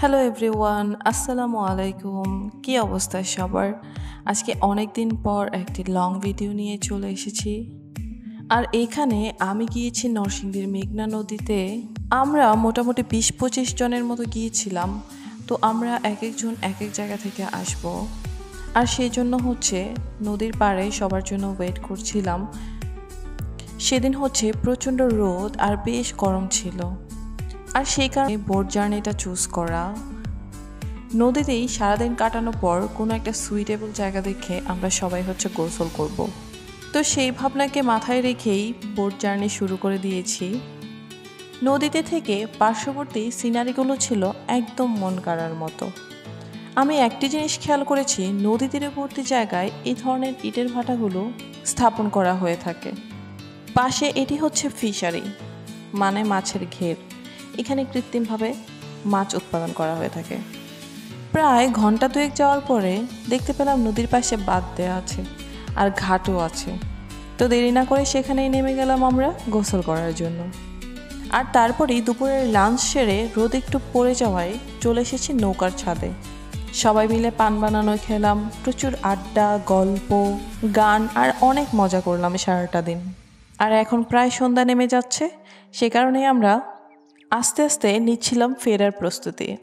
Hello everyone, আসসালামু আলাইকুম। কী অবস্থা সবার? আজকে অনেক দিন পর একটি লং ভিডিও নিয়ে চলে এসেছি। আর এইখানে আমি গিয়েছি নরসিংদীর মেঘনা নদীতে। আমরা মোটামুটি ২০-২৫ জনের মতো গিয়েছিলাম। তো আমরা এক একজন এক এক জায়গা থেকে আসব। আর সেই জন্য নদীর পাড়ে সবার জন্য ওয়েট করছিলাম। সেদিন প্রচণ্ড রোদ আর বেশ গরম ছিল। আর সেই কারণে বোট জার্নিটা চুজ করা। নদীতেই সারাদিন কাটানোর পর কোনো একটা সুইটেবল জায়গা দেখে আমরা সবাই গোসল করব। তো সেই ভাবনাকে মাথায় রেখেই বোট জার্নি শুরু করে দিয়েছি। নদীতে থেকে পার্শ্ববর্তী সিনারিগুলো ছিল একদম মন কাড়ার মতো। আমি একটি জিনিস খেয়াল করেছি, নদী তীরবর্তী জায়গায় এই ধরনের ইটের ভাটাগুলো স্থাপন করা হয়ে থাকে। পাশে এটি ফিশারি, মানে মাছের ঘের। এখানে কৃত্রিমভাবে মাছ উৎপাদন করা হয়ে থাকে। প্রায় ঘন্টা দুয়েক যাওয়ার পরে দেখতে পেলাম নদীর পাশে বাঁধ দেওয়া আছে আর ঘাটও আছে। তো দেরি না করে সেখানেই নেমে গেলাম আমরা গোসল করার জন্য। আর তারপরেই দুপুরের লাঞ্চ সেরে রোদ একটু পড়ে যাওয়ায় চলে এসেছি নৌকার ছাদে। সবাই মিলে পান বানানো খেলাম, প্রচুর আড্ডা, গল্প, গান আর অনেক মজা করলাম সারাটা দিন। আর এখন প্রায় সন্ধ্যা নেমে যাচ্ছে, সে কারণেই আমরা আস্তে আস্তে নিচ্ছিলাম ফেরার প্রস্তুতি।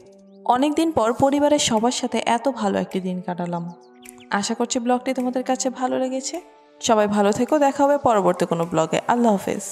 অনেক দিন পর পরিবারের সবার সাথে এত ভালো একটি দিন কাটালাম। আশা করছি ব্লগটি তোমাদের কাছে ভালো লেগেছে। সবাই ভালো থেকো, দেখা হবে পরবর্তী কোনো ব্লগে। আল্লাহ হাফেজ।